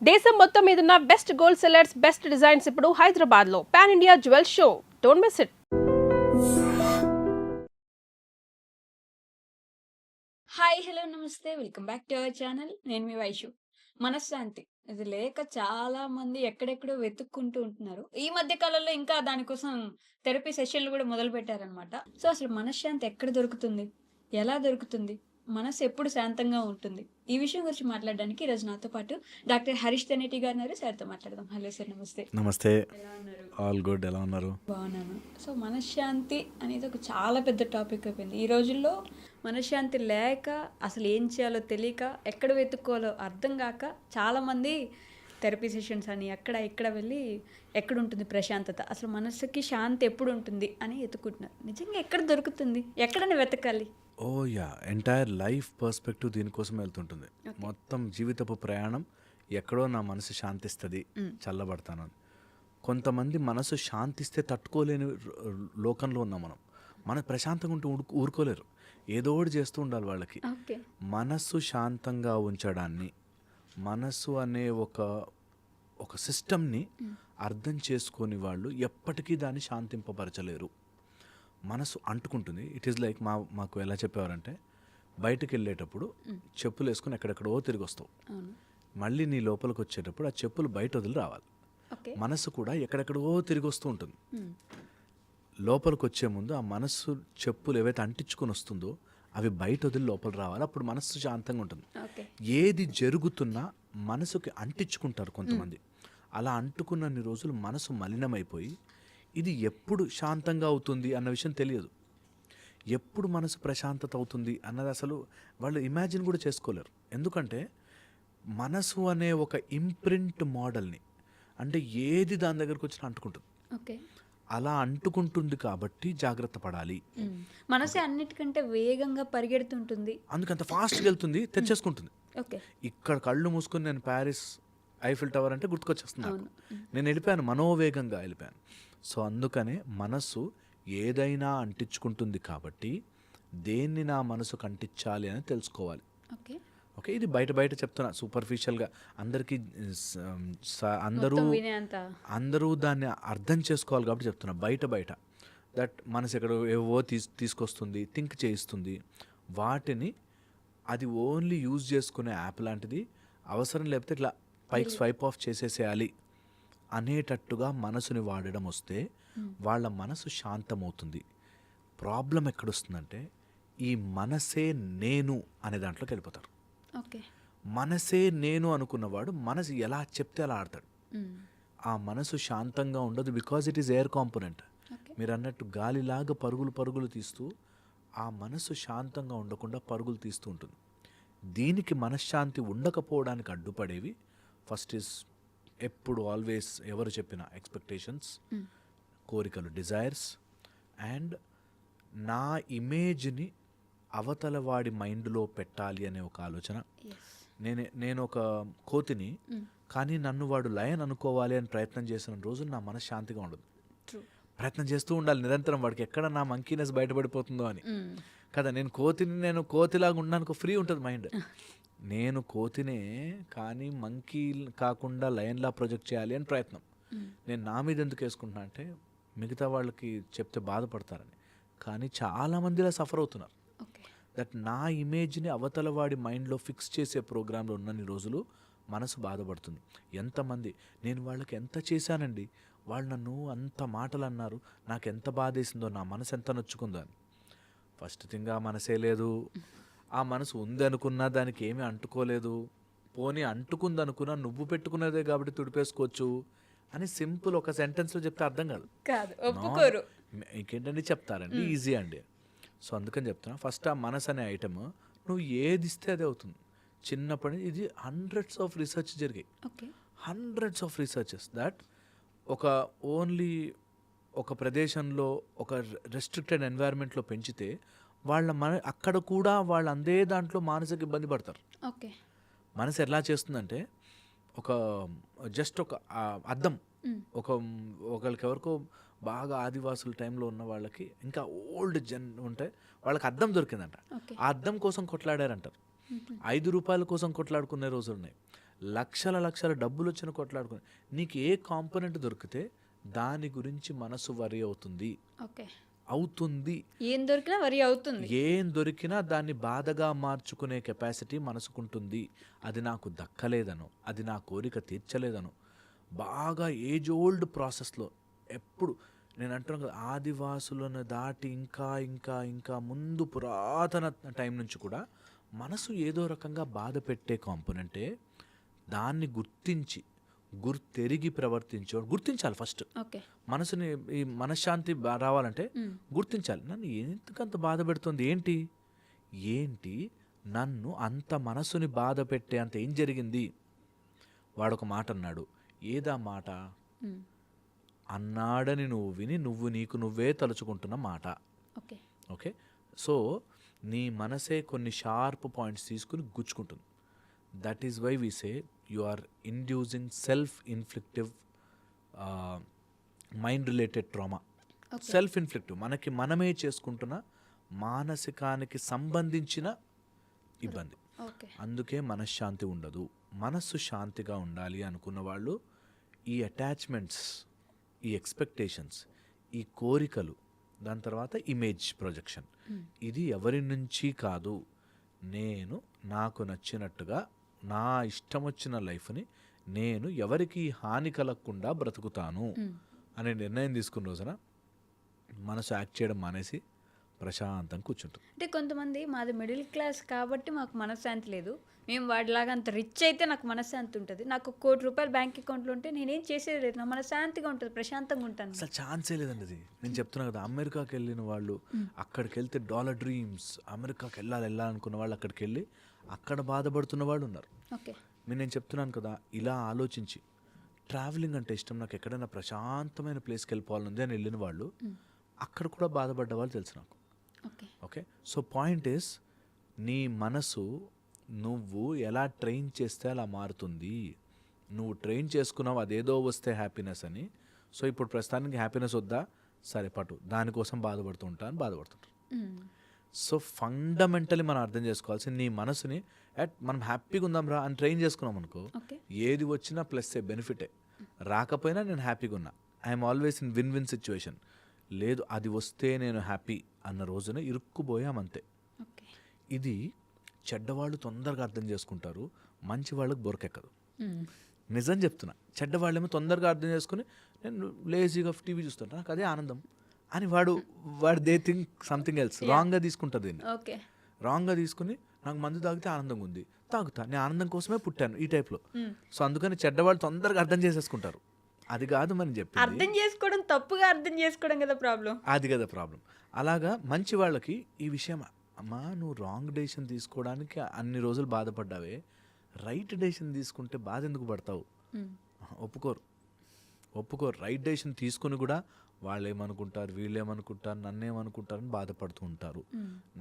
దేశం మొత్తం మీదున్న best gold sellers, best designs ఇప్పుడు హైదరాబాద్ లో pan India jewel show. Don't miss it. Hi hello నమస్తే welcome back to our channel. నేను మీ వైషు. మనశ్శాంతి ఇది లేక చాలా మంది ఎక్కడెక్కడో వెతుక్కుంటూ ఉంటున్నారు. ఈ మధ్య కాలంలో ఇంకా దానికోసం థెరపీ సెషన్లు కూడా మొదలు పెట్టారనమాట. సో అసలు మనశ్శాంతి ఎక్కడ దొరుకుతుంది, ఎలా దొరుకుతుంది, మనసు ఎప్పుడు శాంతంగా ఉంటుంది, ఈ విషయం గురించి మాట్లాడడానికి ఈరోజు నాతో పాటు డాక్టర్ హరీష్ తెనేటి గారు ఉన్నారు. సార్తో మాట్లాడదాం. హలో సార్, నమస్తే. నమస్తే. ఎలా ఉన్నారు? All good. ఎలా ఉన్నారు? బాగున్నాను. సో మనశ్శాంతి అనేది ఒక చాలా పెద్ద టాపిక్ అయిపోయింది ఈ రోజుల్లో. మనశ్శాంతి లేక అసలు ఏం చేయాలో తెలియక, ఎక్కడ వెతుక్కోవాలో అర్థం కాక చాలామంది థెరపీ సెషన్స్ అని అక్కడ ఇక్కడ వెళ్ళి ఎక్కడ ఉంటుంది ప్రశాంతత, అసలు మనసుకి శాంతి ఎప్పుడు ఉంటుంది అని ఎత్తుకుంటున్నారు. నిజంగా ఎక్కడ దొరుకుతుంది, ఎక్కడైనా వెతకాలి? ఓ యా, ఎంటైర్ లైఫ్ పర్స్పెక్టివ్ దీనికోసం వెళ్తుంటుంది. మొత్తం జీవితపు ప్రయాణం ఎక్కడో నా మనసు శాంతిస్తుంది, చల్లబడతాను అని. కొంతమంది మనసు శాంతిస్తే తట్టుకోలేని లోకంలో ఉన్నాం మనం. మన ప్రశాంతంగా ఉంటూ ఊరుకోలేరు, ఏదో ఒకటి చేస్తూ ఉండాలి వాళ్ళకి. మనసు శాంతంగా ఉంచడాన్ని, మనసు అనే ఒక సిస్టమ్ని అర్థం చేసుకొని వాళ్ళు ఎప్పటికీ దాన్ని శాంతింపబరచలేరు. మనసు అంటుకుంటుంది. ఇట్ ఈస్ లైక్ మాకు ఎలా చెప్పేవారంటే, బయటకు వెళ్ళేటప్పుడు చెప్పులు వేసుకుని ఎక్కడెక్కడో తిరిగి వస్తావు, మళ్ళీ నీ లోపలికి వచ్చేటప్పుడు ఆ చెప్పులు బయట వదిలి రావాలి. మనసు కూడా ఎక్కడెక్కడో తిరిగి వస్తూ ఉంటుంది. లోపలికి వచ్చే ముందు ఆ మనస్సు చెప్పులు ఏవైతే అంటించుకొని వస్తుందో అవి బయట వదిలి లోపల రావాలి. అప్పుడు మనస్సు శాంతంగా ఉంటుంది. ఏది జరుగుతున్నా మనసుకి అంటించుకుంటారు కొంతమంది. అలా అంటుకున్నన్ని రోజులు మనసు మలినమైపోయి ఇది ఎప్పుడు శాంతంగా అవుతుంది అన్న విషయం తెలియదు. ఎప్పుడు మనసు ప్రశాంతత అవుతుంది అన్నది అసలు వాళ్ళు ఇమాజిన్ కూడా చేసుకోలేరు. ఎందుకంటే మనసు అనే ఒక ఇంప్రింట్ మోడల్ని, అంటే ఏది దాని దగ్గరకు వచ్చినా అంటుకుంటుంది. అలా అంటుకుంటుంది కాబట్టి జాగ్రత్త పడాలి. మనసు అన్నిటికంటే వేగంగా పరిగెడుతుంటుంది, అందుకంత ఫాస్ట్గా వెళ్తుంది, తెచ్చేసుకుంటుంది. ఇక్కడ కళ్ళు మూసుకొని నేను ప్యారిస్ ఐఫిల్ టవర్ అంటే గుర్తుకొచ్చేస్తున్నాను. నేను వెళ్ళిపోయాను, మనోవేగంగా వెళ్ళిపోయాను. సో అందుకనే మనసు ఏదైనా అంటించుకుంటుంది కాబట్టి దేన్ని నా మనసుకు అంటించాలి అని తెలుసుకోవాలి. ఓకే, ఇది బయట చెప్తున్నా సూపర్ఫిషియల్గా. అందరికీ అందరూ దాన్ని అర్థం చేసుకోవాలి కాబట్టి చెప్తున్నా. బయట దట్ మనసు ఎక్కడ ఏవో తీసుకొస్తుంది, థింక్ చేయిస్తుంది. వాటిని అది ఓన్లీ యూజ్ చేసుకునే యాప్ లాంటిది. అవసరం లేకపోతే ఇట్లా పైకి స్వైప్ ఆఫ్ చేసేసేయాలి అనేటట్టుగా మనసుని వాడడం వస్తే వాళ్ళ మనసు శాంతమవుతుంది. ప్రాబ్లం ఎక్కడొస్తుందంటే ఈ మనసే నేను అనే దాంట్లోకి వెళ్ళిపోతారు. మనసే నేను అనుకున్నవాడు మనసు ఎలా చెప్తే అలా ఆడతాడు. ఆ మనసు శాంతంగా ఉండదు, because it is air component. మీరు అన్నట్టు గాలిలాగా పరుగులు తీస్తూ ఆ మనసు శాంతంగా ఉండకుండా పరుగులు తీస్తూ ఉంటుంది. దీనికి మనశ్శాంతి ఉండకపోవడానికి అడ్డుపడేవి ఫస్ట్ ఈజ్ ఎప్పుడు ఆల్వేస్ ఎవరు చెప్పిన ఎక్స్పెక్టేషన్స్, కోరికలు, డిజైర్స్, అండ్ నా ఇమేజ్ని అవతల వాడి మైండ్లో పెట్టాలి అనే ఒక ఆలోచన. నేను ఒక కోతిని, కానీ నన్ను వాడు లయన్ అనుకోవాలి అని ప్రయత్నం చేసిన రోజు నా మనశ్శాంతిగా ఉండదు. ప్రయత్నం చేస్తూ ఉండాలి నిరంతరం, వాడికి ఎక్కడ నా మంకీనెస్ బయటపడిపోతుందో అని కదా. నేను కోతిలాగా ఉండడానికి ఫ్రీ ఉంటుంది మైండ్. నేను కోతినే, కానీ మంకీ కాకుండా లయన్లా ప్రొజెక్ట్ చేయాలి అని ప్రయత్నం. నేను నా మీద ఎందుకు వేసుకుంటున్నా అంటే మిగతా వాళ్ళకి చెప్తే బాధపడతారని. కానీ చాలామంది ఇలా సఫర్ అవుతున్నారు. దట్ నా ఇమేజ్ని అవతల వాడి మైండ్లో ఫిక్స్ చేసే ప్రోగ్రాంలో ఉన్నన్ని రోజులు మనసు బాధపడుతుంది. ఎంతమంది నేను వాళ్ళకి ఎంత చేశానండి, వాళ్ళు నన్ను అంత మాటలు అన్నారు, నాకు ఎంత బాధేసిందో, నా మనసు ఎంత నొచ్చుకుందో అని. ఫస్ట్ థింగ్, ఆ మనసే లేదు. ఆ మనసు ఉంది అనుకున్నా దానికి ఏమీ అంటుకోలేదు. పోనీ అంటుకుంది అనుకున్నా నువ్వు పెట్టుకున్నదే కాబట్టి తుడిపేసుకోవచ్చు అని సింపుల్ ఒక సెంటెన్స్లో చెప్తే అర్థం కాదు. ఇంకేంటండి చెప్తారండి, ఈజీ అండి. సో అందుకని చెప్తున్నా, ఫస్ట్ ఆ మనసు అనే ఐటమ్ నువ్వు ఏది ఇస్తే అదే అవుతుంది. చిన్నప్పటి నుంచి ఇది హండ్రెడ్స్ ఆఫ్ రీసెర్చ్ జరిగాయి. Hundreds of researches that only ఒక ప్రదేశంలో ఒక రెస్ట్రిక్టెడ్ ఎన్వైరన్మెంట్లో పెంచితే అక్కడ కూడా వాళ్ళు అందే దాంట్లో మానసిక ఇబ్బంది పడతారు. మనసు ఎలా చేస్తుందంటే జస్ట్ ఒక అద్దం, ఒకరికి ఎవరికో బాగా ఆదివాసుల టైంలో ఉన్న వాళ్ళకి, ఇంకా ఓల్డ్ ఉంటే వాళ్ళకి అద్దం దొరికిందంట. ఆ అద్దం కోసం కొట్లాడారంటారు. 5 రూపాయల కోసం కొట్లాడుకునే రోజులు ఉన్నాయి. లక్షల లక్షల డబ్బులు వచ్చిన కొట్లాడుకుని నీకు ఏ కాంపోనెంట్ దొరికితే దాని గురించి మనసు వరి అవుతుంది ఓకే. అవుతుంది ఏం దొరికినా వరి అవుతుంది. ఏం దొరికినా దాన్ని బాధగా మార్చుకునే కెపాసిటీ మనసుకుంటుంది. అది నాకు దక్కలేదను, అది నా కోరిక తీర్చలేదను, బాగా ఏజ్ ఓల్డ్ ప్రాసెస్లో ఎప్పుడు నేను అంటున్నాను కదా, ఆదివాసులను దాటి ఇంకా ఇంకా ఇంకా ముందు పురాతన టైం నుంచి కూడా మనసు ఏదో రకంగా బాధ పెట్టే కాంపోనెంటే. దాన్ని గుర్తించి గుర్తెరిగి గుర్తించాలి ఫస్ట్. ఓకే. మనసుని ఈ మనశ్శాంతి రావాలంటే గుర్తించాలి. నన్ను ఎందుకంత బాధ పెడుతుంది, ఏంటి నన్ను అంత మనసుని బాధ పెట్టే అంత ఏం జరిగింది. వాడొక మాట అన్నాడు, ఏదా మాట అన్నాడని నువ్వు విని నీకు నువ్వే తలుచుకుంటున్న మాట. ఓకే. ఓకే. సో నీ మనసే కొన్ని షార్ప్ పాయింట్స్ తీసుకుని గుచ్చుకుంటుంది. That is why we say you are inducing self inflictive mind related trauma. Self inflictive మనమే చేసుకుంటున్న మానసికానికి సంబంధించిన ఇబ్బంది. అందుకే మనశ్శాంతి ఉండదు. మనస్సు శాంతిగా ఉండాలి అనుకున్న వాళ్ళు ఈ అటాచ్మెంట్స్, ఈ ఎక్స్పెక్టేషన్స్, ఈ కోరికలు, దాని తర్వాత ఇమేజ్ ప్రొజెక్షన్, ఇది ఎవరి నుంచి కాదు. నేను నాకు నచ్చినట్టుగా నా ఇష్టం వచ్చిన లైఫ్ని నేను ఎవరికి హాని కలగకుండా బ్రతుకుతాను అనే నిర్ణయం తీసుకున్న రోజున మనసు యాక్ట్ చేయడం మానేసి ప్రశాంతంగా కూర్చుంటుంది. అంటే కొంతమంది మాది మిడిల్ క్లాస్ కాబట్టి మాకు మనశ్శాంతి లేదు, మేము వాడిలాగా అంత రిచ్ అయితే నాకు మనశ్శాంతి ఉంటుంది, నాకు ₹1,00,00,000 బ్యాంక్ అకౌంట్లో ఉంటే నేనేం చేసేది లేదు, నా మనశ్శాంతిగా ఉంటుంది, ప్రశాంతంగా ఉంటాను. అసలు ఛాన్సే లేదండి. అది నేను చెప్తున్నా కదా, అమెరికాకి వెళ్ళిన వాళ్ళు, అక్కడికి వెళ్తే డాలర్ డ్రీమ్స్, అమెరికాకి వెళ్ళాలనుకున్న వాళ్ళు అక్కడికి వెళ్ళి అక్కడ బాధపడుతున్న వాళ్ళు ఉన్నారు. ఓకే. నేను చెప్తున్నాను కదా, ఇలా ఆలోచించి ట్రావెలింగ్ అంటే ఇష్టం, నాకు ఎక్కడైనా ప్రశాంతమైన ప్లేస్కి వెళ్ళిపోవాలని అని వెళ్ళిన వాళ్ళు అక్కడ కూడా బాధపడ్డ వాళ్ళు తెలుసు నాకు. ఓకే. సో పాయింట్ ఈస్, నీ మనసు నువ్వు ఎలా ట్రైన్ చేస్తే అలా మారుతుంది. నువ్వు ట్రైన్ చేసుకున్నావు అదేదో వస్తే హ్యాపీనెస్ అని. సో ఇప్పుడు ప్రస్తుతానికి హ్యాపీనెస్ వద్దా, సరే పట్టు, దానికోసం బాధపడుతుంటారు. సో ఫండమెంటలీ మనం అర్థం చేసుకోవాల్సింది, నీ మనసుని మనం హ్యాపీగా ఉందాం రా అని ట్రైన్ చేసుకున్నాం అనుకో, ఏది వచ్చినా ప్లస్సే, బెనిఫిటే. రాకపోయినా నేను హ్యాపీగా ఉన్నా, I'm always in win win situation. లేదు అది వస్తే నేను హ్యాపీ అన్న రోజున ఇరుక్కుపోయామంతే. ఇది చెడ్డవాళ్ళు తొందరగా అర్థం చేసుకుంటారు, మంచి వాళ్ళకి బొరకెక్కదు. నిజం చెప్తున్నా. చెడ్డవాళ్ళేమో తొందరగా అర్థం చేసుకుని నేను లేజీగా టీవీ చూస్తాను, నాకు అదే ఆనందం అని వాడు దే థింక్ సంథింగ్ ఎల్స్. రాంగ్గా తీసుకుంటుంది దీన్ని. రాంగ్గా తీసుకుని నాకు మందు తాగితే ఆనందంగా ఉంది, తాగుతా, నేను ఆనందం కోసమే పుట్టాను ఈ టైప్లో. సో అందుకని చెడ్డవాళ్ళు తొందరగా అర్థం చేసేసుకుంటారు. అది కాదు మనం చెప్పి అర్థం చేసుకోవడం, తప్పుగా అర్థం చేసుకోవడం కదా ప్రాబ్లం. అది కదా ప్రాబ్లం. అలాగా మంచి వాళ్ళకి ఈ విషయం, అమ్మా నువ్వు రాంగ్ డెసిషన్ తీసుకోవడానికి అన్ని రోజులు బాధపడ్డావే, రైట్ డెసిషన్ తీసుకుంటే బాధ ఎందుకు పడతావు? ఒప్పుకోరు. రైట్ డెసిషన్ తీసుకుని కూడా వాళ్ళు ఏమనుకుంటారు, వీళ్ళు ఏమనుకుంటారు, నన్నేమనుకుంటారని బాధపడుతూ ఉంటారు.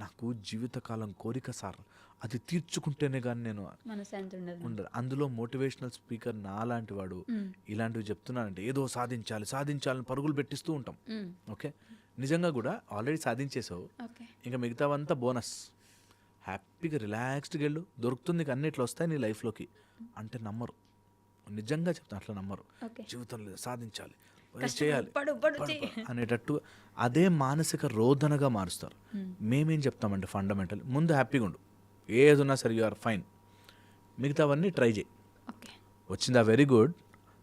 నాకు జీవితకాలం కోరిక సార్, అది తీర్చుకుంటేనే కానీ నేను ఉండదు. అందులో మోటివేషనల్ స్పీకర్ నా లాంటి వాడు ఇలాంటివి చెప్తున్నానంటే ఏదో సాధించాలని పరుగులు పెట్టిస్తూ ఉంటాం. ఓకే. నిజంగా కూడా ఆల్రెడీ సాధించేసావు, ఇంకా మిగతావంతా బోనస్. హ్యాపీగా రిలాక్స్డ్గా వెళ్ళు, దొరుకుతుంది, అన్నిట్లో వస్తాయి నీ లైఫ్లోకి అంటే నమ్మరు. నిజంగా చెప్తాను, అట్లా నమ్మరు. జీవితంలో సాధించాలి, చేయాలి అనేటట్టు అదే మానసిక రోదనగా మారుస్తారు. మేమేం చెప్తామంటే ఫండమెంటల్, ముందు హ్యాపీగా ఉండు, ఏది ఉన్నా సరే యు ఆర్ ఫైన్, మిగతావన్నీ ట్రై చేయి. వచ్చిందా వెరీ గుడ్,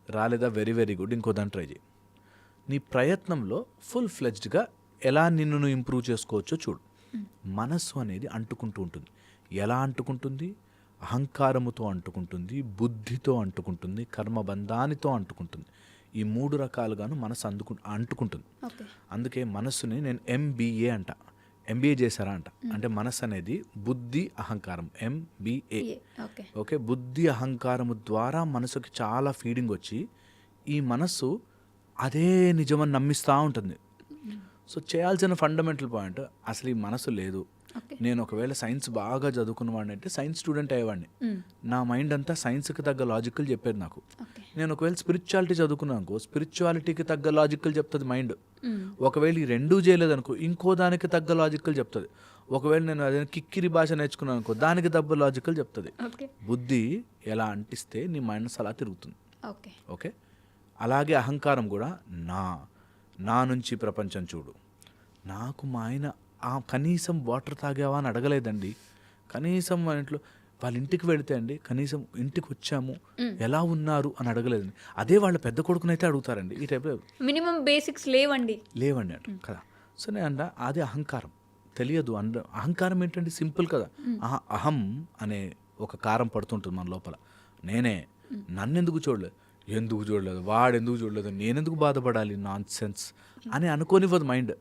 రాలేదా వెరీ వెరీ గుడ్, ఇంకో దాన్ని ట్రై చేయి. నీ ప్రయత్నంలో ఫుల్ ఫ్లెడ్జ్డ్గా ఎలా నిన్ను నువ్వు ఇంప్రూవ్ చేసుకోవచ్చో చూడు. మనస్సు అనేది అంటుకుంటూ ఉంటుంది. ఎలా అంటుకుంటుంది? అహంకారముతో అంటుకుంటుంది, బుద్ధితో అంటుకుంటుంది, కర్మబంధానితో అంటుకుంటుంది. ఈ 3 రకాలుగాను మనసు అంటుకుంటుంది. అందుకే మనస్సుని నేను MBA అంట. MBA చేశారా అంట. అంటే మనస్సు అనేది బుద్ధి, అహంకారం, MBA. ఓకే. బుద్ధి అహంకారము ద్వారా మనసుకి చాలా ఫీడింగ్ వచ్చి ఈ మనస్సు అదే నిజమని నమ్మిస్తూ ఉంటుంది. సో చేయాల్సిన ఫండమెంటల్ పాయింట్, అసలు ఈ మనసు లేదు. నేను ఒకవేళ సైన్స్ బాగా చదువుకున్నవాడిని అంటే సైన్స్ స్టూడెంట్ అయ్యేవాడిని. నా మైండ్ అంతా సైన్స్కి తగ్గ లాజికల్ చెప్పేది నాకు. నేను ఒకవేళ స్పిరిచువాలిటీ చదువుకున్నాను అనుకో, స్పిరిచువాలిటీకి తగ్గ లాజికల్ చెప్తుంది మైండ్. ఒకవేళ ఈ రెండూ చేయలేదనుకో, ఇంకో దానికి తగ్గ లాజికల్ చెప్తుంది. ఒకవేళ నేను అదే కిక్కిరి భాష నేర్చుకున్నాను అనుకో, దానికి డబ్బు లాజికల్ చెప్తుంది. ఓకే. బుద్ధి ఎలా అంటిస్తే నీ మైండ్ అలా తిరుగుతుంది. ఓకే. ఓకే, అలాగే అహంకారం కూడా నా నుంచి ప్రపంచం చూడు. నాకు మా ఆయన కనీసం వాటర్ తాగావా అని అడగలేదండి. కనీసం మన ఇంట్లో వాళ్ళ ఇంటికి వెళితే అండి కనీసం ఇంటికి వచ్చాము ఎలా ఉన్నారు అని అడగలేదండి. అదే వాళ్ళ పెద్ద కొడుకునైతే అడుగుతారండి. ఈ టైప్లో మినిమం బేసిక్స్ లేవండి అంట కదా. సో నేను అది అహంకారం తెలియదు. అహంకారం ఏంటంటే సింపుల్ కదా. అహం అనే ఒక కారం పడుతుంటుంది మన లోపల. నన్నెందుకు చూడలేదు వాడెందుకు చూడలేదు, నేనెందుకు బాధపడాలి, నాన్ సెన్స్ అని అనుకోనివ్వదు మైండ్.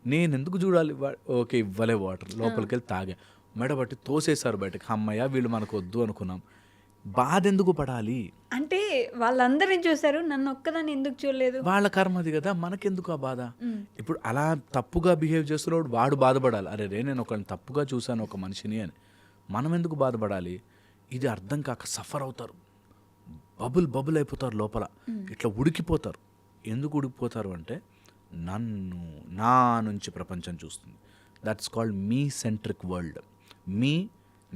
నేనెందుకు చూడాలి, ఓకే ఇవ్వలే వాటర్, లోపలికి వెళ్ళి తాగా, మెడబట్టి తోసేశారు బయటకు, అమ్మయ్య వీళ్ళు మనకు వద్దు అనుకున్నాం. బాధ ఎందుకు పడాలి అంటే వాళ్ళందరిని చూసారు, నన్ను ఒక్కదాన్ని ఎందుకు చూడలేదు? వాళ్ళ కర్మ అది కదా, మనకెందుకు ఆ బాధ? ఇప్పుడు అలా తప్పుగా బిహేవ్ చేస్తున్నాడు వాడు బాధపడాలి. అరే నేను ఒకరిని తప్పుగా చూశాను ఒక మనిషిని అని. మనం ఎందుకు బాధపడాలి? ఇది అర్థం కాక సఫర్ అవుతారు, బబుల్ అయిపోతారు లోపల, ఇట్లా ఉడికిపోతారు. ఎందుకు ఉడికిపోతారు అంటే నా నుంచి ప్రపంచం చూస్తుంది. That's called me centric world.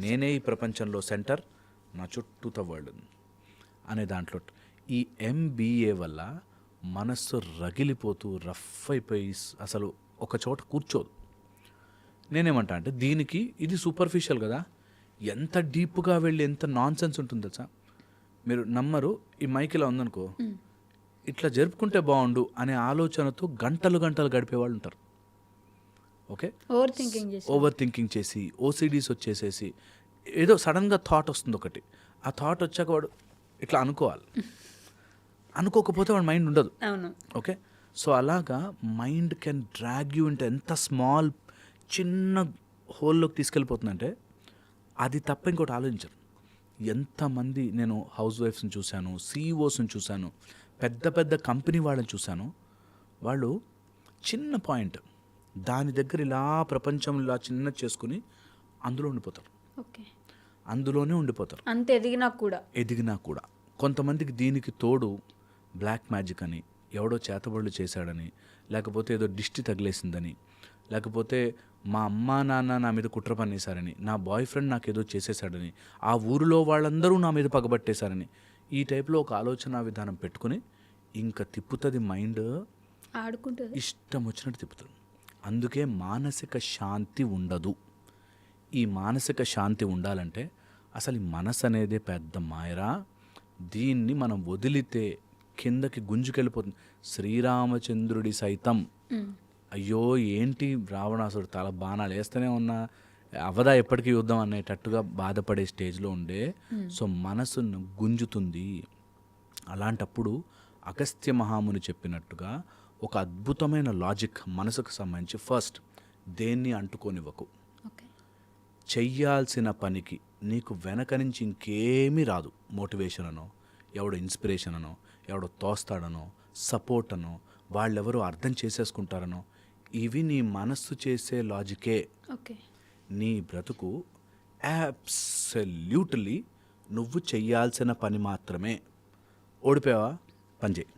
నేనే ఈ ప్రపంచంలో సెంటర్, నా చుట్టూత వరల్డ్ అనే దాంట్లో ఈ MBA వల్ల మనస్సు రగిలిపోతూ రఫ్ అయిపోయి అసలు ఒక చోట కూర్చోదు. నేనేమంటా అంటే దీనికి ఇది సూపర్ఫిషియల్ కదా, ఎంత డీప్గా వెళ్ళి ఎంత నాన్ సెన్స్ ఉంటుంది తెలుసా. మీరు నమ్మరు, ఈ మైక్ ఇలా ఉందనుకో, ఇట్లా జరుపుకుంటే బాగుండు అనే ఆలోచనతో గంటలు గడిపేవాళ్ళు ఉంటారు. ఓకే, ఓవర్ థింకింగ్ చేసి OCDs వచ్చేసేసి ఏదో సడన్గా థాట్ వస్తుంది ఒకటి, ఆ థాట్ వచ్చాక వాడు ఇట్లా అనుకోకపోతే వాడు మైండ్ ఉండదు. ఓకే, సో అలాగా mind can drag you into ఎంత స్మాల్ చిన్న హోల్లోకి తీసుకెళ్ళిపోతుందంటే అది తప్ప ఇంకోటి ఆలోచించరు. ఎంతమంది నేను హౌస్ వైఫ్స్ని చూశాను, CEOస్ని చూశాను, పెద్ద కంపెనీ వాళ్ళని చూశాను. వాళ్ళు చిన్న పాయింట్ దాని దగ్గర ఇలా ప్రపంచం ఇలా చిన్న చేసుకుని అందులోనే ఉండిపోతారు. అంత ఎదిగినా కూడా కొంతమందికి దీనికి తోడు బ్లాక్ మ్యాజిక్ అని, ఎవడో చేతబడులు చేశాడని, లేకపోతే ఏదో దిష్టి తగిలేసిందని, లేకపోతే మా అమ్మా నాన్న నా మీద కుట్ర పన్నేశారని, నా బాయ్ ఫ్రెండ్ నాకేదో చేసేసాడని, ఆ ఊరిలో వాళ్ళందరూ నా మీద పగబట్టేశారని, ఈ టైప్లో ఒక ఆలోచన విధానం పెట్టుకుని ఇంకా తిప్పుతుంది మైండ్, ఆడుకుంటుంది, ఇష్టం వచ్చినట్టు తిప్పుతుంది. అందుకే మానసిక శాంతి ఉండదు. ఈ మానసిక శాంతి ఉండాలంటే అసలు ఈ మనసు అనేది పెద్ద మాయరా. దీన్ని మనం వదిలితే కిందకి గుంజుకెళ్ళిపోతుంది. శ్రీరామచంద్రుడి సైతం అయ్యో ఏంటి రావణాసుడు తల బాణాలు వేస్తూనే ఉన్నా అవదా ఎప్పటికీ యుద్ధం అనేటట్టుగా బాధపడే స్టేజ్లో ఉండే. సో మనసును గుంజుతుంది. అలాంటప్పుడు అగస్త్య మహాముని చెప్పినట్టుగా ఒక అద్భుతమైన లాజిక్ మనసుకు సంబంధించి, ఫస్ట్ దేన్ని అంటుకోనివ్వకు. చెయ్యాల్సిన పనికి నీకు వెనక నుంచి ఇంకేమీ రాదు. మోటివేషన్ అనో, ఎవడో ఇన్స్పిరేషన్ అనో, ఎవడో తోస్తాడనో, సపోర్ట్ అనో, వాళ్ళెవరో అర్థం చేసేసుకుంటారనో, ఇవి నీ మనస్సు చేసే లాజికే. నీ బ్రతుకు అబ్సల్యూట్లీ నువ్వు చెయ్యాల్సిన పని మాత్రమే. ఓడిపోయావా పని చేయి,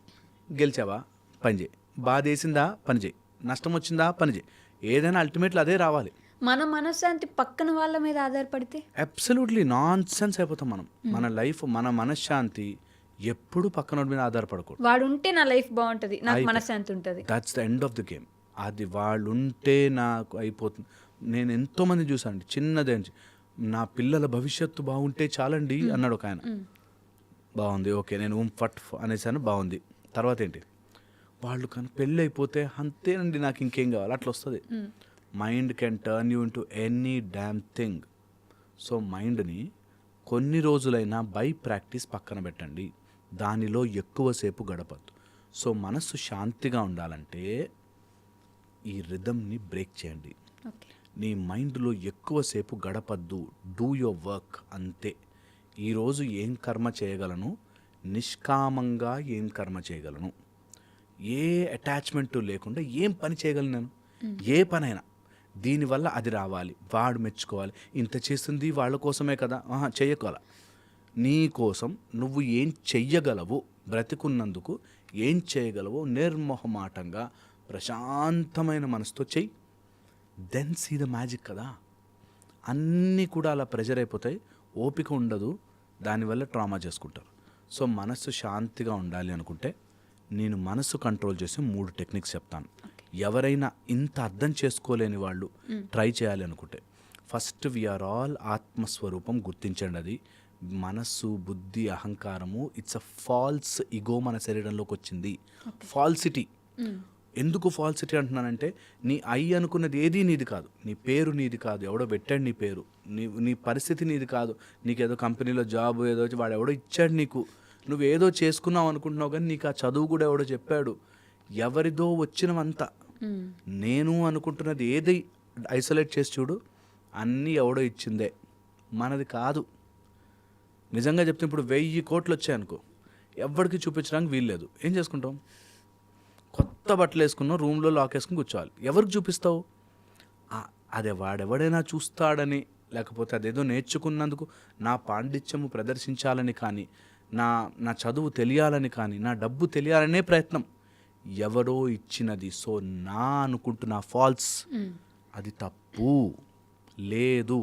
గెలిచావా పని చేయి, బాధ వేసిందా పని చేయి, నష్టం వచ్చిందా పని చేయి, ఏదైనా అల్టిమేట్లీ అదే రావాలి. మన మనశ్శాంతి పక్కన వాళ్ళ మీద ఆధారపడితే అబ్సల్యూట్లీ నాన్ సెన్స్ అయిపోతాం మనం. మన లైఫ్, మన మనశ్శాంతి ఎప్పుడు పక్కన మీద ఆధారపడకూడదు. వాడు ఉంటే నా లైఫ్ బాగుంటుంది, నాకు మనశ్శాంతి ఉంటుంది. That's the end of the game. అది వాళ్ళు ఉంటే నాకు అయిపోతుంది. నేను ఎంతోమంది చూసాను, చిన్నదే నా పిల్లల భవిష్యత్తు బాగుంటే చాలండి అన్నాడు ఒక ఆయన. బాగుంది, ఓకే నేను ఫట్ అనేసాను, బాగుంది. తర్వాత ఏంటి, వాళ్ళు కానీ పెళ్ళి అయిపోతే అంతేనండి నాకు ఇంకేం కావాలి, అట్లా వస్తుంది. Mind can turn you into any dam thing. So మైండ్ని కొన్ని రోజులైనా బై ప్రాక్టీస్ పక్కన పెట్టండి, దానిలో ఎక్కువసేపు గడపద్దు. సో మనస్సు శాంతిగా ఉండాలంటే ఈ రిథమ్ని బ్రేక్ చేయండి. నీ మైండ్లో ఎక్కువసేపు గడపద్దు. డూ యువర్ వర్క్ అంతే. ఈరోజు ఏం కర్మ చేయగలను, నిష్కామంగా ఏం కర్మ చేయగలను, ఏ అటాచ్మెంట్ లేకుండా ఏం పని చేయగలను నేను, ఏ పనైనా దీనివల్ల అది రావాలి, వాడు మెచ్చుకోవాలి, ఇంత చేస్తుంది వాళ్ళ కోసమే కదా, చెయ్యగల నీ కోసం నువ్వు ఏం చెయ్యగలవు, బ్రతికున్నందుకు ఏం చేయగలవో నిర్మోహమాటంగా ప్రశాంతమైన మనసుతో చెయ్యి. దెన్ సీ ద మ్యాజిక్ కదా. అన్నీ కూడా అలా ప్రెజర్ అయిపోతాయి, ఓపిక ఉండదు, దానివల్ల ట్రామా చేసుకుంటారు. సో మనస్సు శాంతిగా ఉండాలి అనుకుంటే నేను మనస్సు కంట్రోల్ చేసి 3 టెక్నిక్స్ చెప్తాను. ఎవరైనా ఇంత అర్థం చేసుకోలేని వాళ్ళు ట్రై చేయాలి అనుకుంటే, ఫస్ట్ వీఆర్ ఆల్ ఆత్మస్వరూపం గుర్తించండి. అది మనస్సు, బుద్ధి, అహంకారము ఇట్స్ అ ఫాల్స్ ఇగో మన శరీరంలోకి వచ్చింది. ఫాల్సిటీ. ఎందుకు ఫాల్సిటీ అంటున్నానంటే, నీ అనుకున్నది ఏదీ నీది కాదు, నీ పేరు నీది కాదు, ఎవడో పెట్టాడు నీ పేరు, నీ పరిస్థితి నీది కాదు, నీకేదో కంపెనీలో జాబ్ ఏదో వాడు ఎవడో ఇచ్చాడు నీకు, నువ్వేదో చేసుకున్నావు అనుకుంటున్నావు, కానీ నీకు ఆ చదువు కూడా ఎవడో చెప్పాడు, ఎవరిదో వచ్చినవంతా. నేను అనుకుంటున్నది ఏది ఐసోలేట్ చేసి చూడు, అన్నీ ఎవడో ఇచ్చిందే, మనది కాదు. నిజంగా చెప్తే ఇప్పుడు 1000 కోట్లు వచ్చాయనుకో, ఎవరికి చూపించడానికి వీల్లేదు, ఏం చేసుకుంటాం? కొత్త బట్టలు వేసుకున్నావు, రూమ్లో లాక్ వేసుకుని కూర్చోవాలి. ఎవరికి చూపిస్తావు? అదే వాడెవడైనా చూస్తాడని, లేకపోతే అదేదో నేర్చుకున్నందుకు నా పాండిత్యము ప్రదర్శించాలని కానీ, నా చదువు తెలియాలని కానీ, నా డబ్బు తెలియాలనే ప్రయత్నం. ఎవడో ఇచ్చినది, సో నా అనుకుంటున్నా ఫాల్స్, అది తప్పు. లేదు,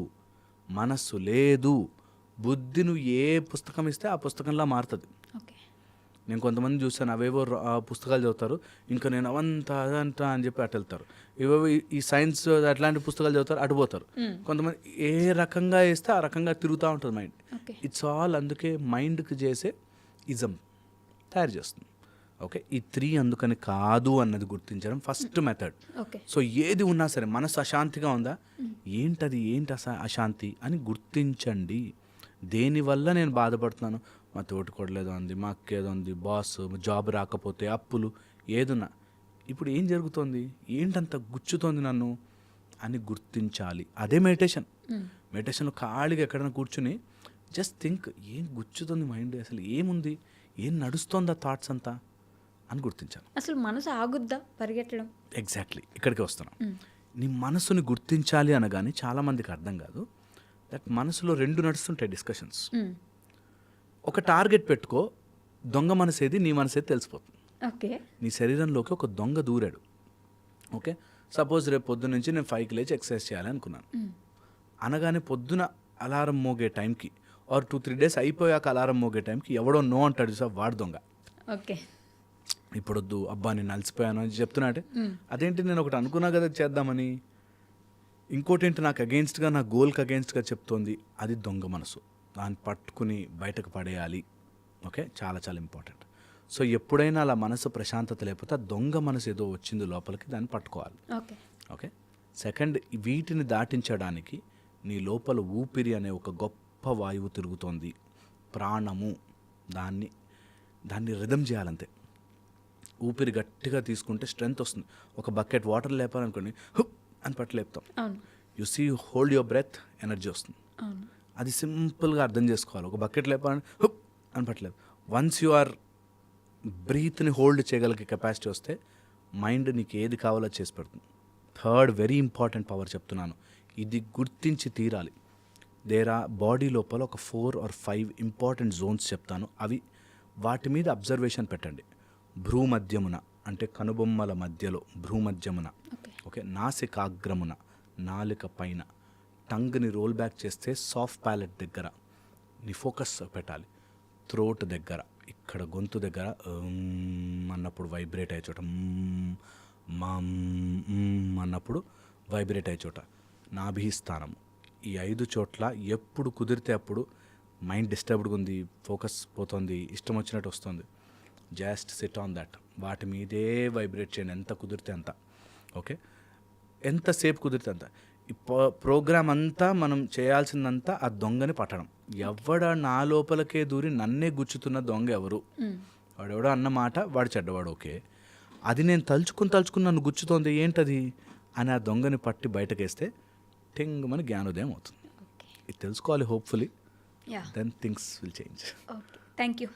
మనస్సు లేదు, బుద్ధి నువ్వు ఏ పుస్తకం ఇస్తే ఆ పుస్తకంలా మారుతుంది. నేను కొంతమంది చూస్తాను, అవేవో పుస్తకాలు చదువుతారు, ఇంకా నేను అవంతా అని చెప్పి అటు వెళ్తారు. ఇవేవో ఈ సైన్స్ అట్లాంటి పుస్తకాలు చదువుతారు, అటు పోతారు. కొంతమంది ఏ రకంగా వేస్తే ఆ రకంగా తిరుగుతూ ఉంటుంది మైండ్. ఇట్స్ ఆల్ అందుకే మైండ్కి చేసే ఇజం తయారు చేస్తుంది. ఓకే, ఈ 3 అందుకని కాదు అన్నది గుర్తించడం ఫస్ట్ మెథడ్. సో ఏది ఉన్నా సరే మనసు అశాంతిగా ఉందా, ఏంటి అశాంతి అని గుర్తించండి. దేనివల్ల నేను బాధపడుతున్నాను, మా తోటి కొడలేదో ఉంది, మా అక్కేదో ఉంది, బాస్, జాబ్ రాకపోతే, అప్పులు, ఏదున్నా ఇప్పుడు ఏం జరుగుతోంది, ఏంటంత గుచ్చుతోంది నన్ను అని గుర్తించాలి. అదే మెడిటేషన్. మెడిటేషన్లో ఖాళీగా ఎక్కడైనా కూర్చుని జస్ట్ థింక్, ఏం గుచ్చుతుంది మైండ్, అసలు ఏముంది, ఏం నడుస్తోంది ఆ థాట్స్ అంతా అని గుర్తించాలి. అసలు మనసు ఆగుద్దా పరిగెట్టడం? ఎగ్జాక్ట్లీ ఇక్కడికి వస్తున్నాం. నీ మనసుని గుర్తించాలి అనగానే చాలామందికి అర్థం కాదు. దట్ మనసులో 2 నడుస్తుంటాయి డిస్కషన్స్. ఒక టార్గెట్ పెట్టుకో, దొంగ మనసేది నీ మనసేది తెలిసిపోతుంది. ఓకే, నీ శరీరంలోకి ఒక దొంగ దూరాడు. ఓకే, సపోజ్ రేపు పొద్దున్న నుంచి నేను 5కి లేచి ఎక్సర్సైజ్ చేయాలి అనుకున్నాను. అనగానే పొద్దున అలారం మోగే టైంకి ఆర్ 2-3 డేస్ అయిపోయాక అలారం మోగే టైంకి ఎవడో నో అంటాడు సార్, వాడు దొంగ. ఓకే, ఇప్పుడు వద్దు, అబ్బా నేను అలసిపోయాను అని చెప్తున్నాడే, అదేంటి నేను ఒకటి అనుకున్నా కదా చేద్దామని, ఇంకోటి ఏంటి నాకు అగెయిన్స్ట్గా, నా గోల్కి అగెయిన్స్ట్గా చెప్తోంది, అది దొంగ మనసు. దాన్ని పట్టుకుని బయటకు పడేయాలి. ఓకే, చాలా చాలా ఇంపార్టెంట్. సో ఎప్పుడైనా అలా మనసు ప్రశాంతత లేకపోతే ఆ దొంగ మనసు ఏదో వచ్చింది లోపలికి, దాన్ని పట్టుకోవాలి. ఓకే, సెకండ్, వీటిని దాటించడానికి నీ లోపల ఊపిరి అనే ఒక గొప్ప వాయువు తిరుగుతోంది, ప్రాణము. దాన్ని రిథమ్ చేయాలంతే. ఊపిరి గట్టిగా తీసుకుంటే స్ట్రెంగ్త్ వస్తుంది. ఒక బకెట్ వాటర్ లేపాలనుకోండి, హుప్ అని పట్టు లేపుతాం. You see, hold your breath, energy వస్తుంది. అది సింపుల్గా అర్థం చేసుకోవాలి. ఒక బకెట్ లేపాలని హుప్ అని పట్టలేదు. వన్స్ యు ఆర్ బ్రీత్ని హోల్డ్ చేయగలిగే కెపాసిటీ వస్తే మైండ్ నీకు ఏది కావాలో చేసి పెడుతుంది. థర్డ్ వెరీ ఇంపార్టెంట్ పవర్ చెప్తున్నాను, ఇది గుర్తించి తీరాలి. బాడీ లోపల ఒక 4 or 5 ఇంపార్టెంట్ జోన్స్ చెప్తాను, అవి వాటి మీద అబ్జర్వేషన్ పెట్టండి. భ్రూమధ్యమున అంటే కనుబొమ్మల మధ్యలో భ్రూమధ్యమున, ఓకే, నాసికాగ్రమున, నాలుక పైన, టంగ్ని రోల్ బ్యాక్ చేస్తే సాఫ్ట్ ప్యాలెట్ దగ్గర నీ ఫోకస్ పెట్టాలి. థ్రోట్ దగ్గర, ఇక్కడ గొంతు దగ్గర అన్నప్పుడు వైబ్రేట్ అయ్యే చోట, అన్నప్పుడు వైబ్రేట్ అయ్యే చోట నాభిస్థానము. ఈ 5 చోట్ల ఎప్పుడు కుదిరితే అప్పుడు మైండ్ డిస్టర్బ్డ్గా ఉంది, ఫోకస్ పోతుంది, ఇష్టం వచ్చినట్టు వస్తుంది, జస్ట్ సిట్ ఆన్ దట్. వాటి మీదే వైబ్రేట్ చేయండి ఎంత కుదిరితే అంత. ఓకే, ఎంతసేపు కుదిరితే అంత. ఈ ప్రోగ్రామ్ అంతా మనం చేయాల్సిందంతా ఆ దొంగని పట్టడం. ఎవడ నా లోపలకే దూరి నన్నే గుచ్చుతున్న దొంగ ఎవరు, వాడెవడో అన్న మాట వాడు చెడ్డవాడు, ఓకే, అది నేను తలుచుకుని నన్ను గుచ్చుతోంది ఏంటది అని ఆ దొంగని పట్టి బయటకేస్తే టింగ్ మన జ్ఞానోదయం అవుతుంది. ఇది తెలుసుకోవాలి hopefully, then things will change. Thank you.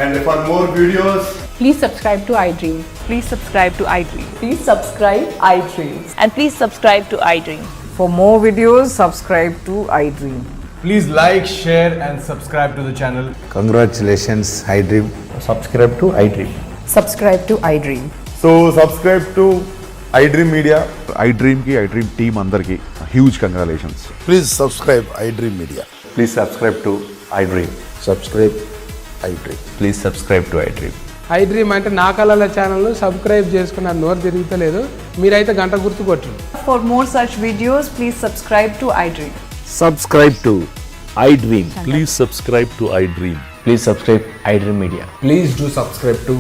And for more videos, Please subscribe to iDream. Please subscribe to iDream. Please subscribe iDream. And please subscribe to iDream. For more videos, subscribe to iDream. please like, share and subscribe to the channel. Congratulations, iDream. Subscribe to iDream. Subscribe to iDream. So subscribe to iDream Media. IDream team అందరికి huge congratulations. Please subscribe iDream Media. Please subscribe to iDream. Subscribe iDream. Please subscribe to iDream. IDream అంటే నా కళల ఛానల్ను subscribe చేసుకున్న నోరు తిరుగుతలేదు, మీరైతే గంట గుర్తు కొట్టరు. For more such videos, please subscribe to iDream. Subscribe to iDream. Please subscribe to iDream. Please subscribe iDream Media. Please do subscribe to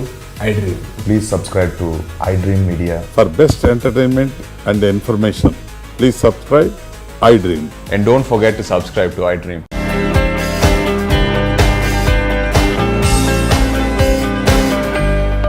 iDream. Please subscribe to I dream media. For best entertainment and information, please subscribe iDream. And don't forget to subscribe to iDream.